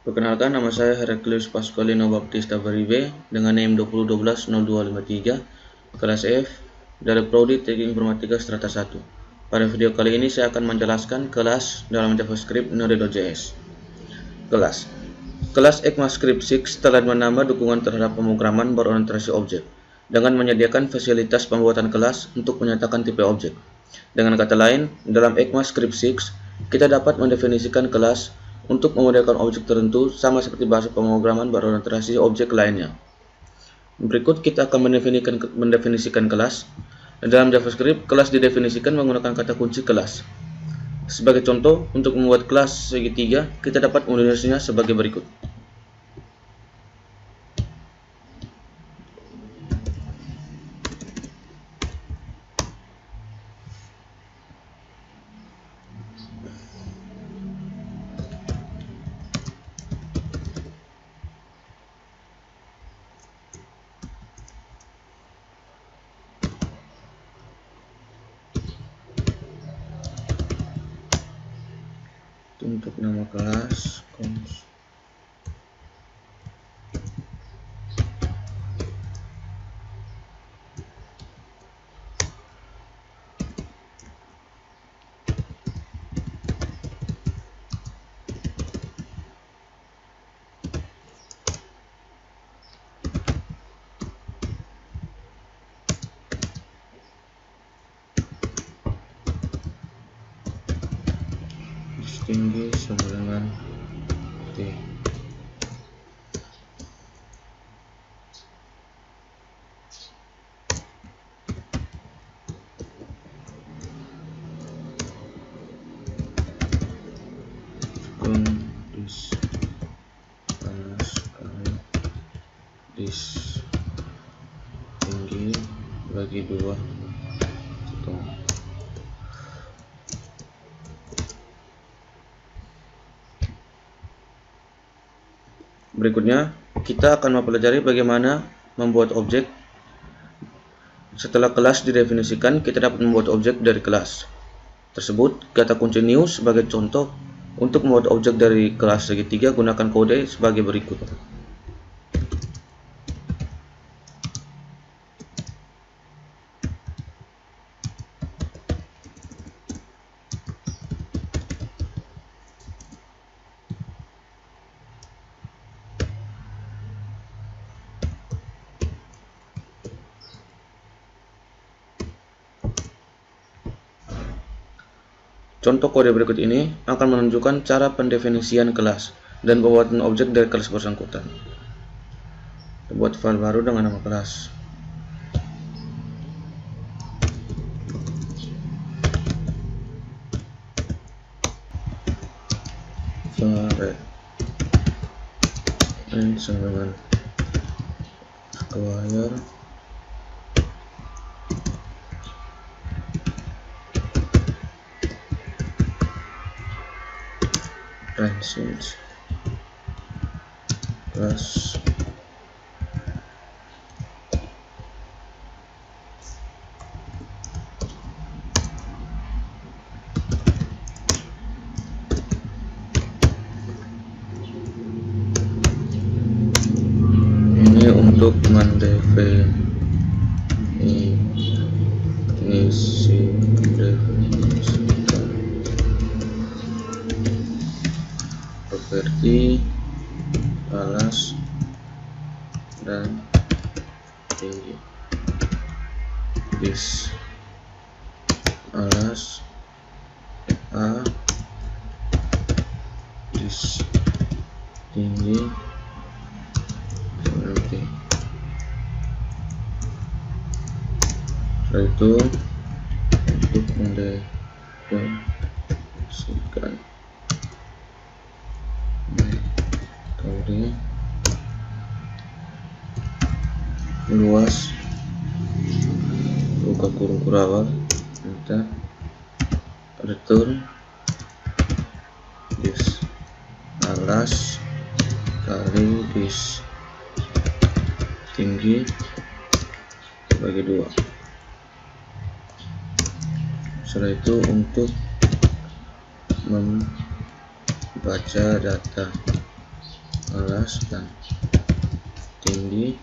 Perkenalkan, nama saya Heraclius Pasqualino Baptista Baribe dengan NIM 2012-0253, kelas F, dari Prodi Teknik Informatika Strata 1. Pada video kali ini saya akan menjelaskan kelas dalam JavaScript Node.js. Kelas ECMAScript 6 telah menambah dukungan terhadap pemrograman berorientasi objek dengan menyediakan fasilitas pembuatan kelas untuk menyatakan tipe objek. Dengan kata lain, dalam ECMAScript 6, kita dapat mendefinisikan kelas untuk memodelkan objek tertentu sama seperti bahasa pemrograman berorientasi objek lainnya. Berikut kita akan mendefinisikan kelas. Dalam JavaScript, kelas didefinisikan menggunakan kata kunci kelas. Sebagai contoh, untuk membuat kelas segitiga, kita dapat menulisnya sebagai berikut. Untuk nama kelas tinggi sama dengan T. Dis panas kali dis tinggi bagi 2 hitung. Berikutnya, kita akan mempelajari bagaimana membuat objek. Setelah kelas didefinisikan, kita dapat membuat objek dari kelas tersebut. Kata kunci new sebagai contoh. Untuk membuat objek dari kelas segitiga, gunakan kode sebagai berikut. Contoh kode berikut ini akan menunjukkan cara pendefinisian kelas dan pembuatan objek dari kelas bersangkutan. Kita buat file baru dengan nama kelas. Var sama dengan square range plus ini untuk mendefinisikan properti alas dan tinggi. Dis alas A, dis tinggi seperti. Setelah itu untuk mendefinisikan metode luas buka kurung kurawal enter return dis alas kali dis tinggi bagi 2. Setelah itu untuk membaca data alas dan tinggi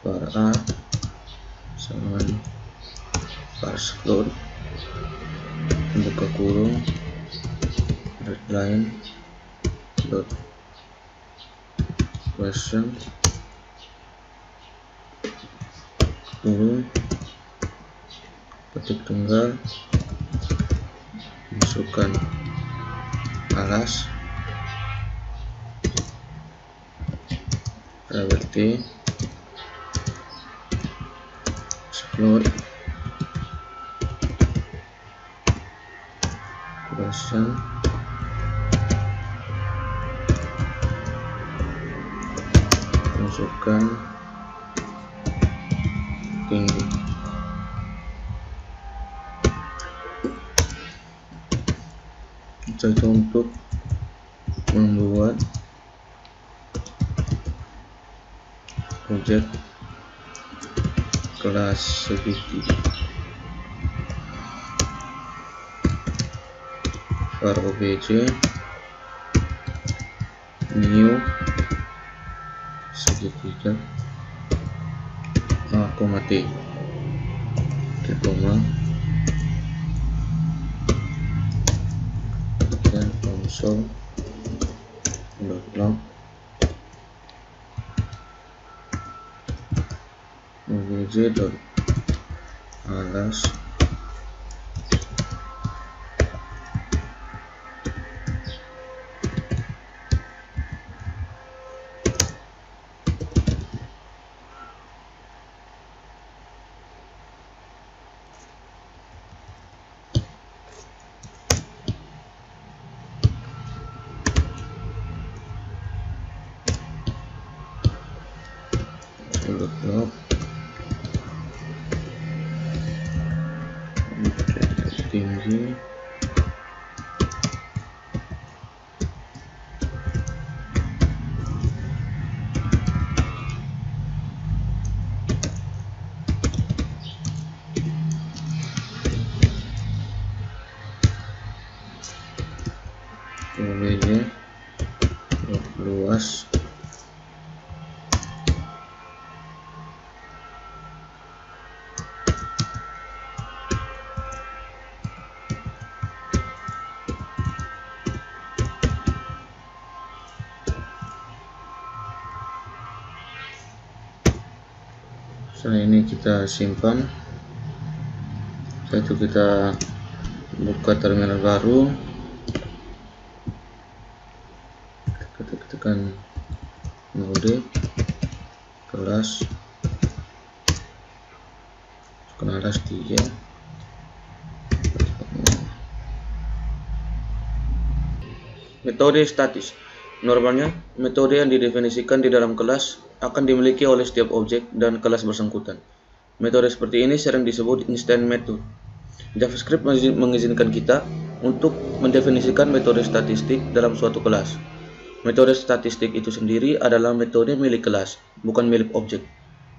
var A sama parse float buka kurung readline dot question kurung ketik tunggal masukkan alas T explore question masukkan tinggi. Itu untuk membuat objek kelas segitiga var obj new segitiga A, T koma dan console.log obj.alas log tinggi obj luas setelah ini kita simpan. Setelah itu kita buka terminal baru, kita tekan mode kelas alas 3 metode statis. Normalnya metode yang didefinisikan di dalam kelas akan dimiliki oleh setiap objek dan kelas bersangkutan. Metode seperti ini sering disebut instant method. JavaScript mengizinkan kita untuk mendefinisikan metode statistik dalam suatu kelas. Metode statistik itu sendiri adalah metode milik kelas, bukan milik objek,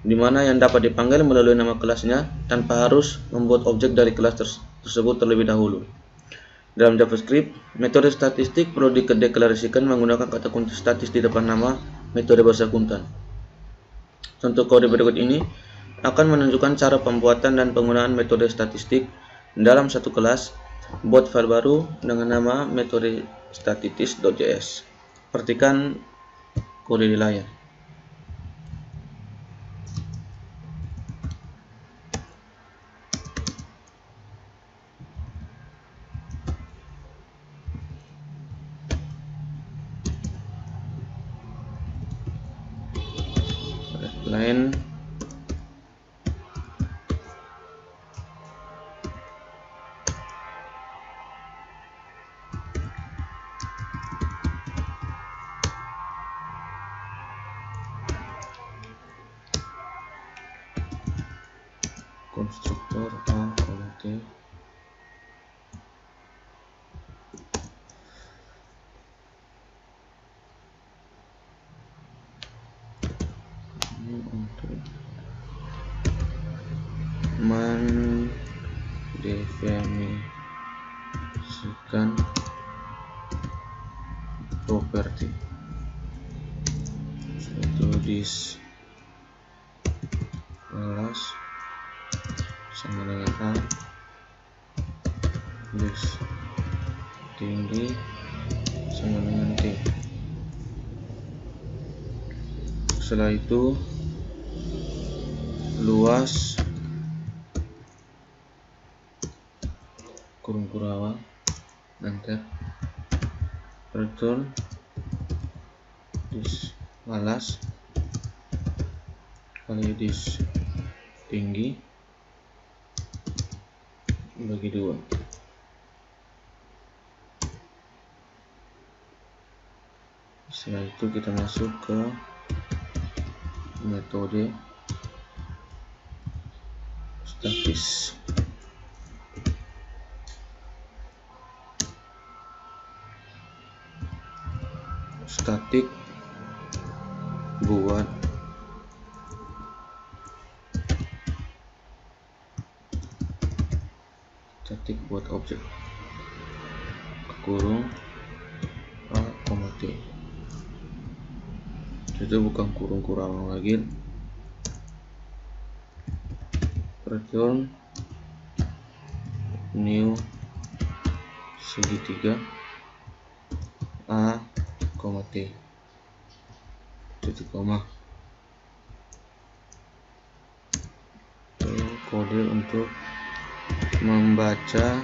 di mana yang dapat dipanggil melalui nama kelasnya tanpa harus membuat objek dari kelas tersebut terlebih dahulu. Dalam JavaScript, metode statistik perlu dideklarasikan menggunakan kata kunci statis di depan nama metode bersangkutan. Contoh kode berikut ini akan menunjukkan cara pembuatan dan penggunaan metode statistik dalam satu kelas. Buat file baru dengan nama metode statistik.js. Perhatikan kode di layar. Lain konstruktor A, T ini untuk mendefinisikan properti. itu dis alas sama dengan A, dis tinggi sama dengan T. Setelah itu luas kurung kurawal, enter, return dis alas kali dis tinggi bagi 2. Setelah itu kita masuk ke metode statis. Statik buat objek kurung A, T. Itu bukan kurung kurawal lagi. Return new segitiga A, T, titik koma. Itu kode untuk membaca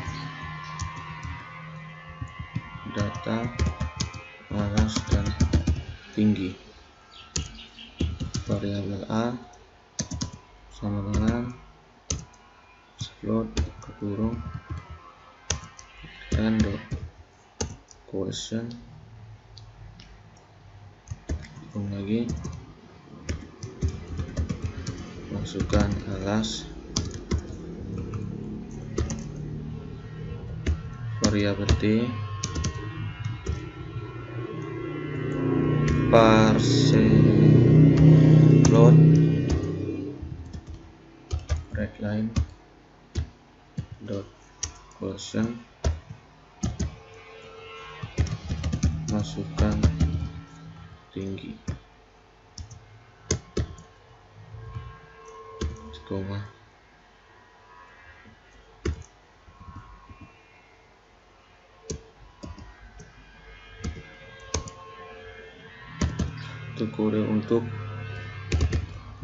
data alas dan tinggi. Variabel A sama dengan float ke kurung dan dot question lagi, masukkan alas, variabel T, parse float readline dot question, masukkan tinggi, koma. Itu kode untuk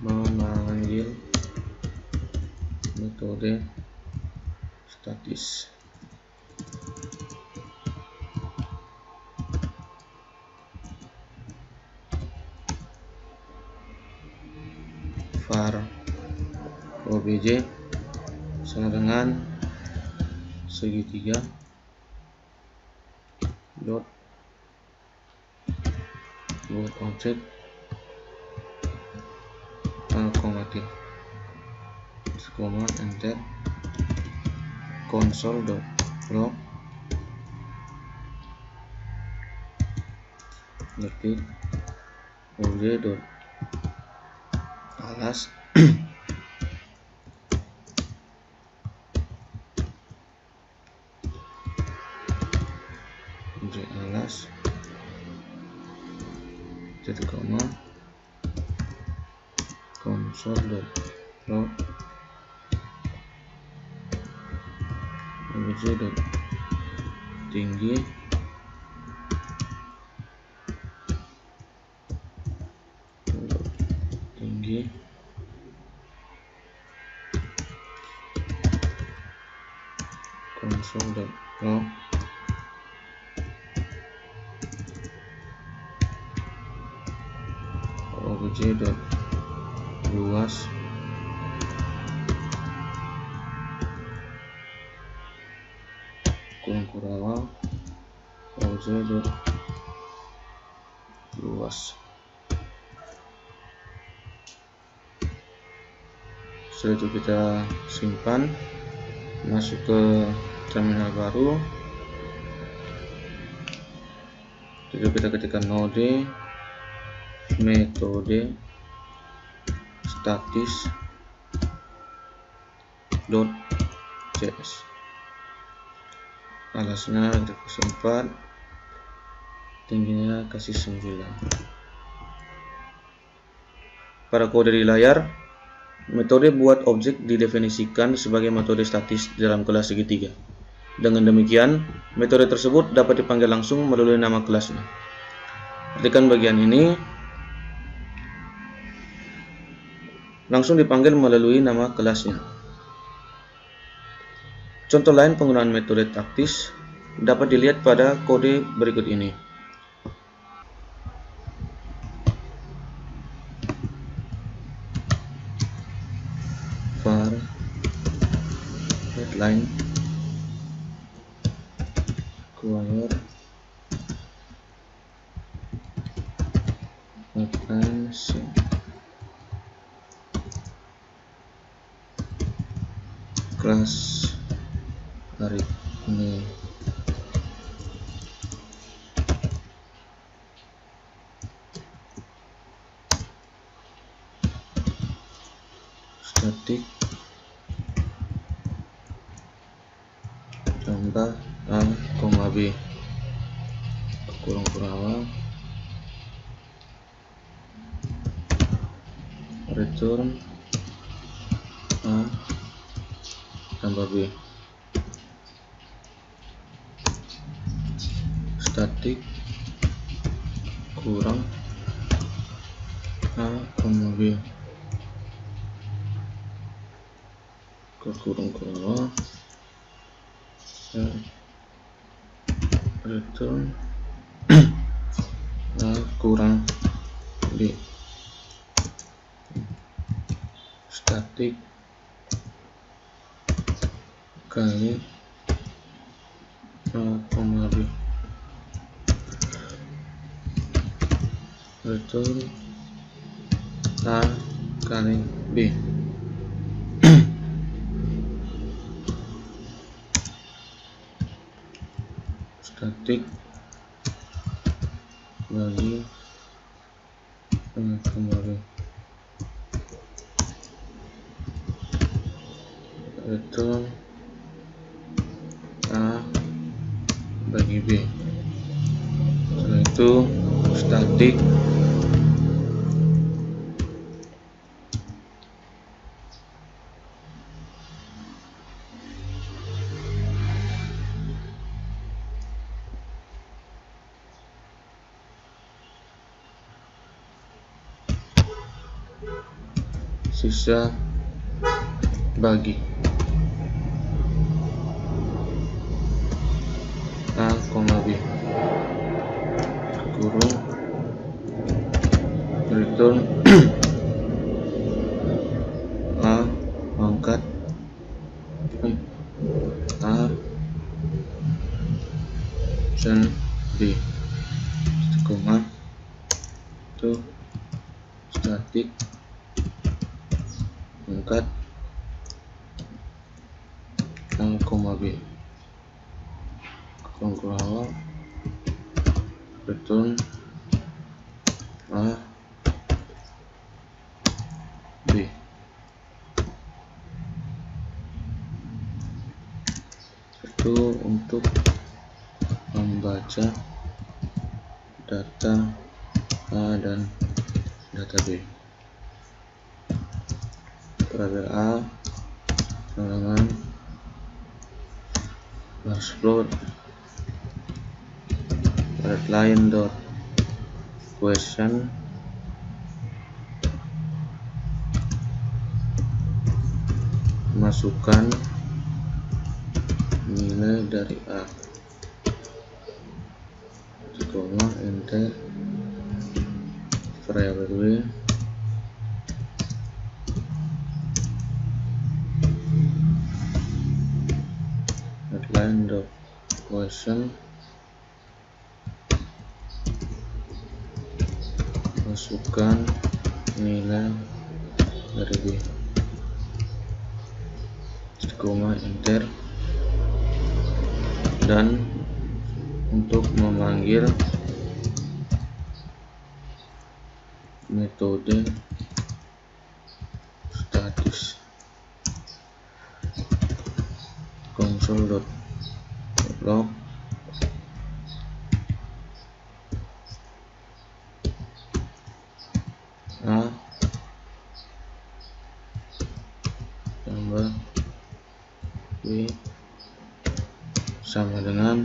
memanggil metode statis. Var obj sama dengan segitiga dot buat objek A, T, koma, enter, console.log ngetik obj dot alas objek alas titik koma console.log obj dot tinggi console.log obj dot luas kurung kurawal obj dot luas. Setelah itu kita simpan, masuk ke terminal baru. Jadi kita ketikkan node metode statis .cs, alasnya kita kasih 4, tingginya kasih 9. pada kode di layar, metode buat objek didefinisikan sebagai metode statis dalam kelas segitiga. Dengan demikian, metode tersebut dapat dipanggil langsung melalui nama kelasnya. Perhatikan bagian ini, langsung dipanggil melalui nama kelasnya. Contoh lain penggunaan metode taktis dapat dilihat pada kode berikut ini. var headline require attention kelas hari ini statik tambah A, B kurung awal return A tambah B statik kurang A, B kurung awal return A kurang B statik kali A, B return A kali B. Statik bagi kembali return A bagi B. Setelah itu statik sisa bagi A, B kurung return A pangkat A dan B koma itu statik pangkat A, B kurung awal return A, B. Itu untuk membaca data A dan data B. Variabel A dengan parse float headline dot question masukkan nilai dari A, koma enter variabel B headline dot question masukkan nilai dari B, koma enter. Dan untuk memanggil metode statis console.log A B sama dengan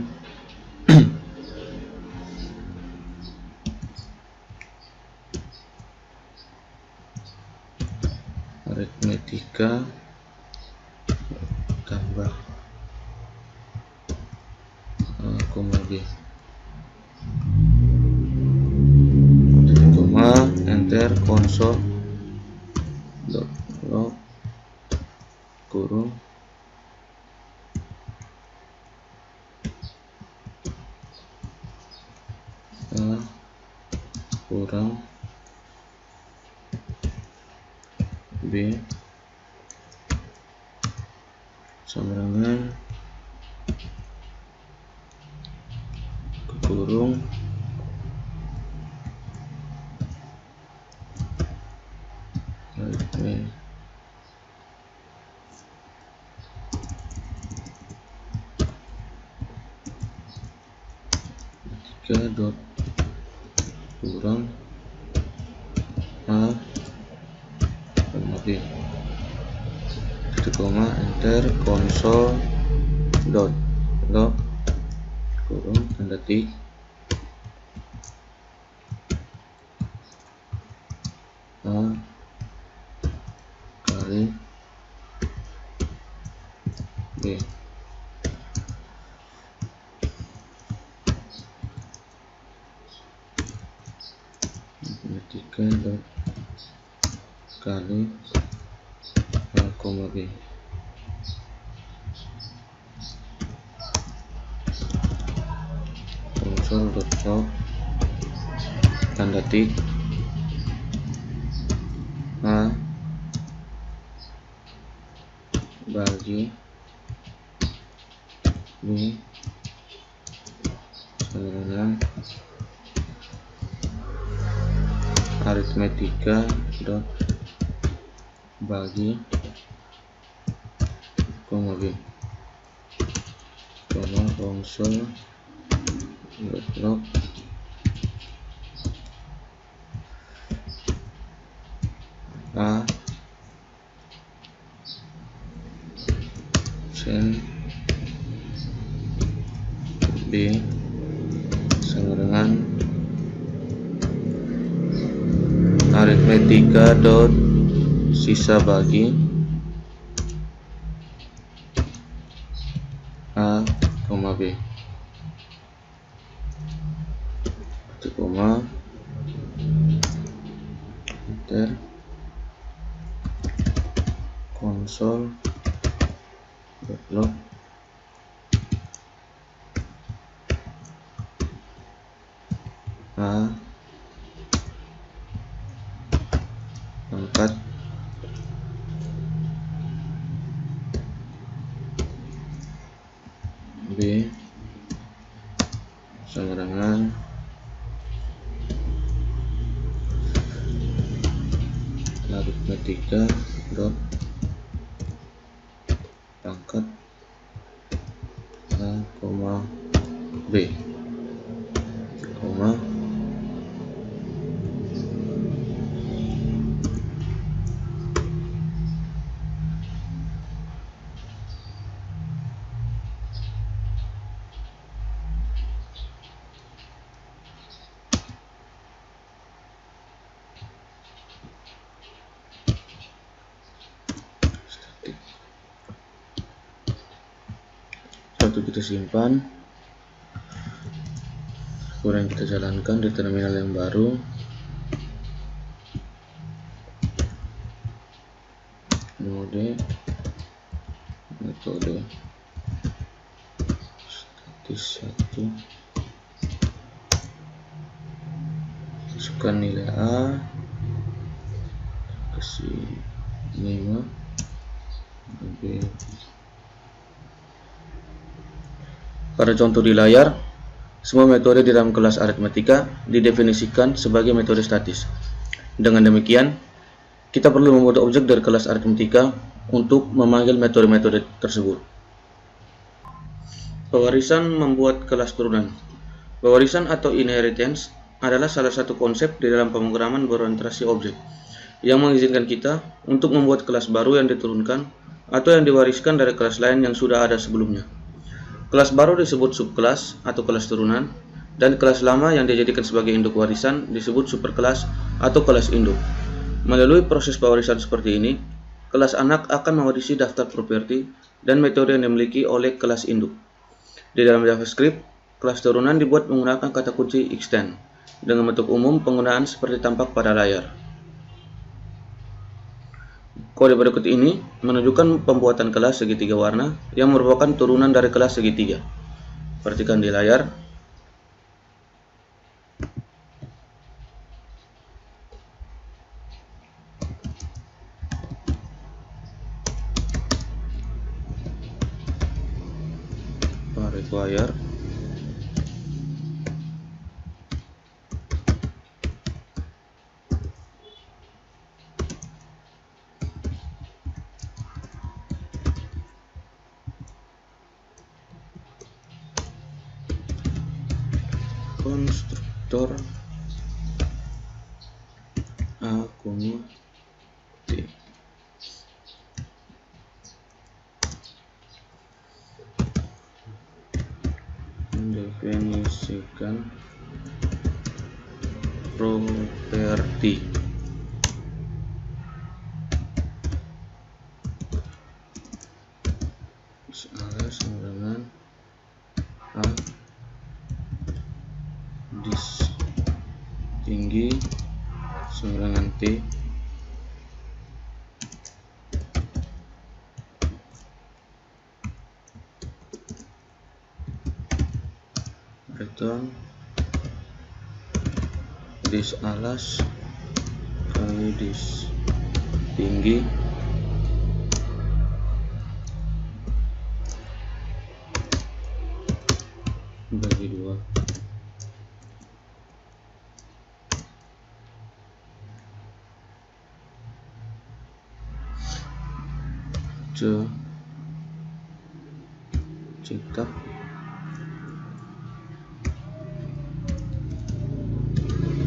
aritmetika tambah A, B. Koma, enter, konsol log kurung A kurang B sama dengan kurung dot kurang A B titik koma, enter, konsol dot log kurung tanda tik A kali B. Aritmetika dot kali A, B. Konsol dot log tanda tik A bagi B sama dengan aritmetika dot bagi B koma konsol dot log A sen B sama dengan aritmetika dot sisa bagi A, B titik koma, enter, konsol dot log A angkat B sama dengan aritmetika dot pangkat A, B koma satu kita simpan, kemudian kita jalankan di terminal yang baru. Metode statis 1, masukkan nilai A, kasih 5 B. Pada contoh di layar, semua metode di dalam kelas aritmetika didefinisikan sebagai metode statis. Dengan demikian, kita perlu membuat objek dari kelas aritmetika untuk memanggil metode-metode tersebut. Pewarisan membuat kelas turunan. Pewarisan atau inheritance adalah salah satu konsep di dalam pemrograman berorientasi objek yang mengizinkan kita untuk membuat kelas baru yang diturunkan atau yang diwariskan dari kelas lain yang sudah ada sebelumnya. Kelas baru disebut subkelas atau kelas turunan, dan kelas lama yang dijadikan sebagai induk warisan disebut superkelas atau kelas induk. Melalui proses pewarisan seperti ini, kelas anak akan mewarisi daftar properti dan metode yang dimiliki oleh kelas induk. Di dalam JavaScript, kelas turunan dibuat menggunakan kata kunci extend dengan bentuk umum penggunaan seperti tampak pada layar. Kode berikut ini menunjukkan pembuatan kelas segitiga warna yang merupakan turunan dari kelas segitiga. Perhatikan di layar. Require konstruktor A, T. Mendefinisikan properti misalnya sama dengan A dis tinggi sama dengan T return dis alas kali dis tinggi bagi 2.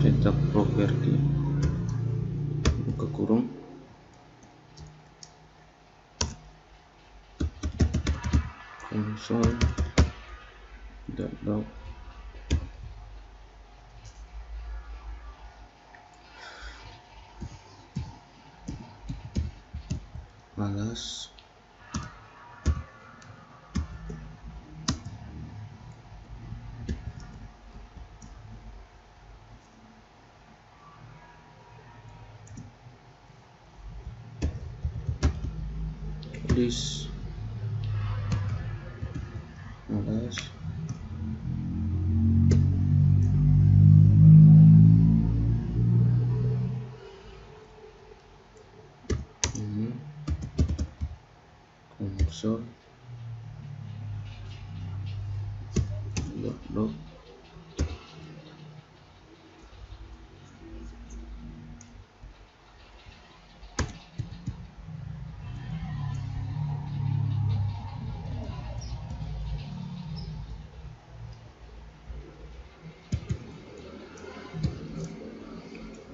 Cetak properti buka kurung console.log alas dis alas ini console.log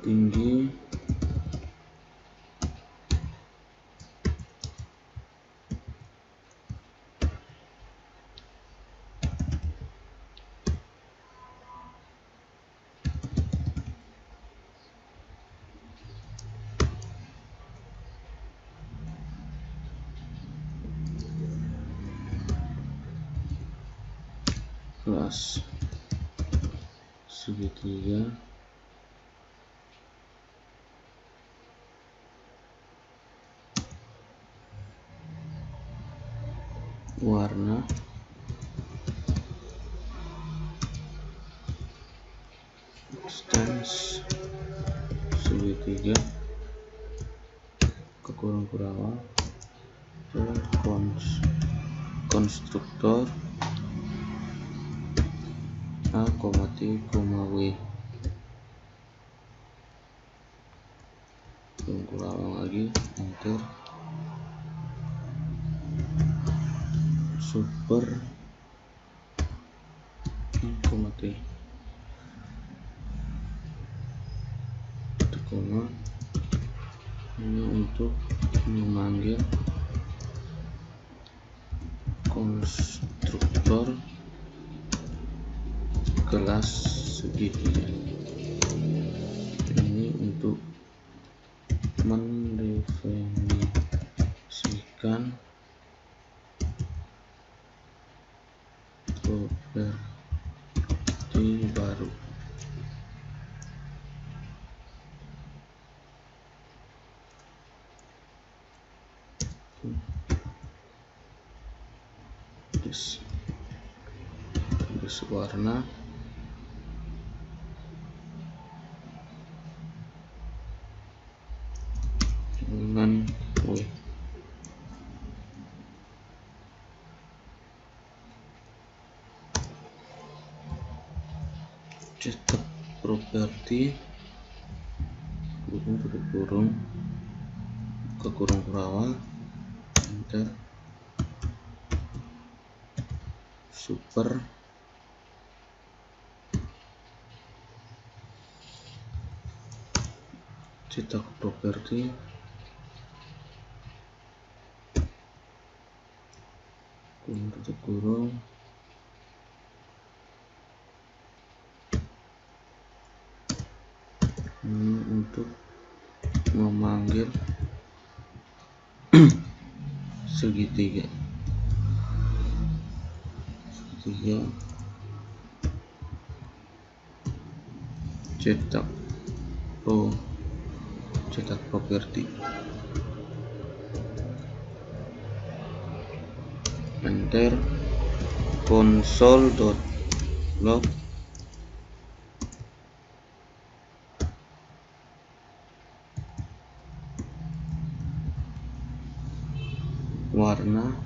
tinggi kelas segitiga warna extends segitiga ke kurung-kurang konstruktor A, T, W kurung-kurang lagi enter super T koma ini untuk memanggil konstruktor kelas segitiga. Ini untuk mendefinisikan properti baru. Garis warna dengan cetak properti kurung tutup kurung ke kurung kurawal, enter, super cetak properti kurung tutup kurung ini untuk memanggil segitiga cetak properti, enter, console.log warna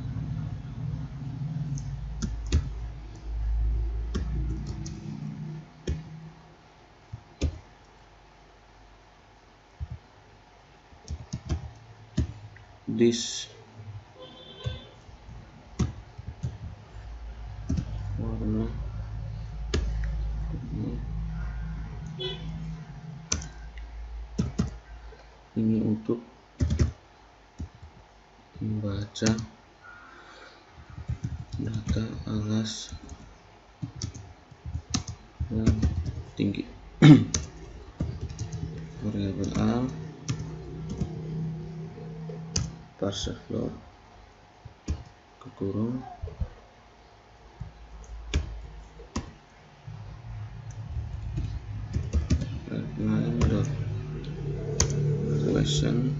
this warna ini untuk membaca data alas yang tinggi. Variabel A parse float ke kurung redline.question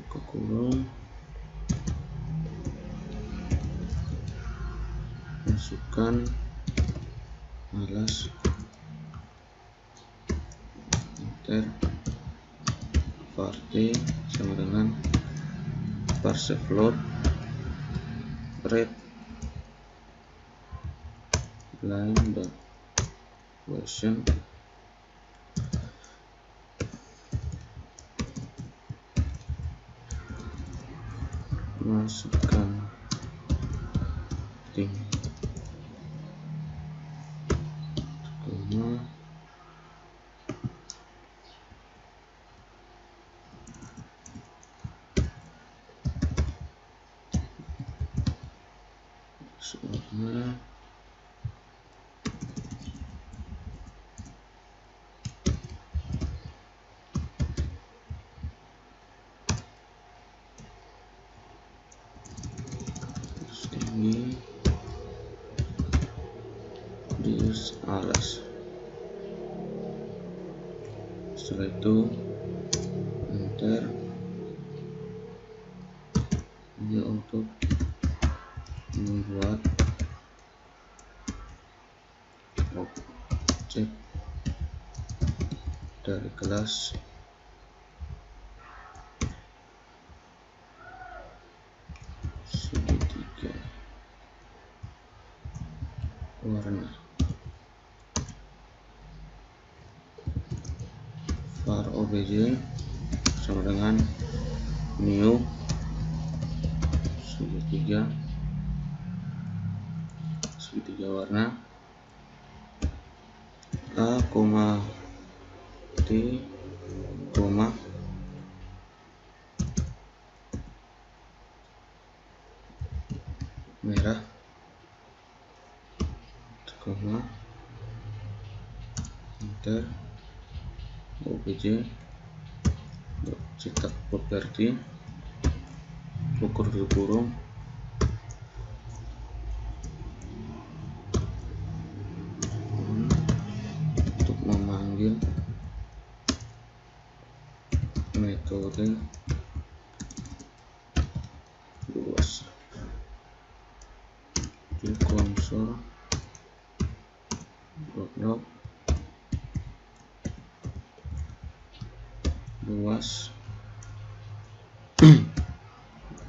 ke kurung, masukkan alas, enter, party sama dengan parse float redline.question masukkan tim koma warna ini dius alas. Setelah itu enter, ini untuk membuat objek dari kelas segitiga warna. Var obj sama dengan new segitiga warna A, putih, koma, merah, koma, enter, obj, cetak properti, ukur kurung, untuk memanggil metode luas di konsol log luas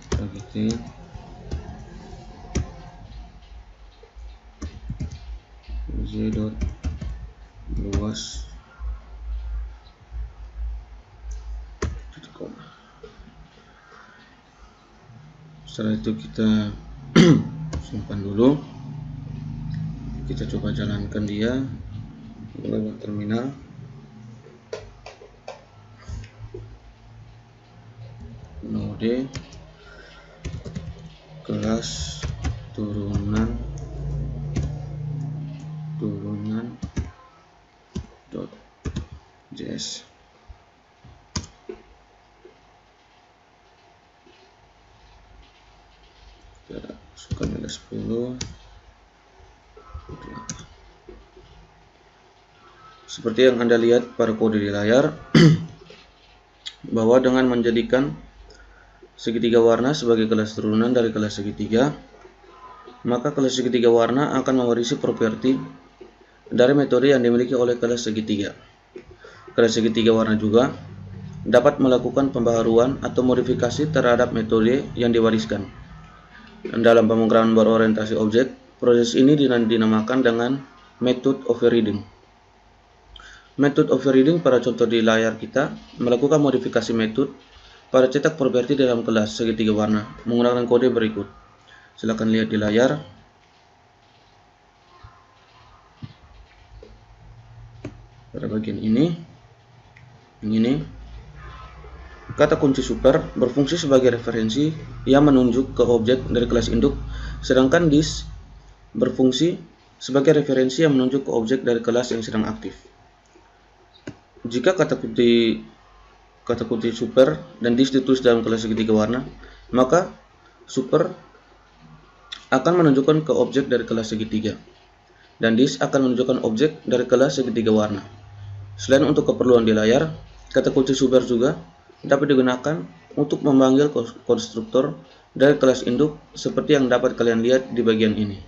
targeting luas . Setelah itu kita simpan dulu, kita coba jalankan dia lewat terminal. Node kelas turunan .js. Kita masukkan nilai 10. Seperti yang Anda lihat pada kode di layar, bahwa dengan menjadikan segitiga warna sebagai kelas turunan dari kelas segitiga, maka kelas segitiga warna akan mewarisi properti dari metode yang dimiliki oleh kelas segitiga. Kelas segitiga warna juga dapat melakukan pembaharuan atau modifikasi terhadap metode yang diwariskan. Dalam pemrograman berorientasi objek, proses ini dinamakan dengan method overriding. Method overriding pada contoh di layar kita melakukan modifikasi metode pada cetak properti dalam kelas segitiga warna menggunakan kode berikut. Silakan lihat di layar. Pada bagian ini, kata kunci super berfungsi sebagai referensi yang menunjuk ke objek dari kelas induk, sedangkan this berfungsi sebagai referensi yang menunjuk ke objek dari kelas yang sedang aktif. Jika kata kunci super dan this ditulis dalam kelas segitiga warna, maka super akan menunjukkan ke objek dari kelas segitiga, dan this akan menunjukkan objek dari kelas segitiga warna. Selain untuk keperluan di layar, kata kunci super juga dapat digunakan untuk memanggil konstruktor dari kelas induk seperti yang dapat kalian lihat di bagian ini.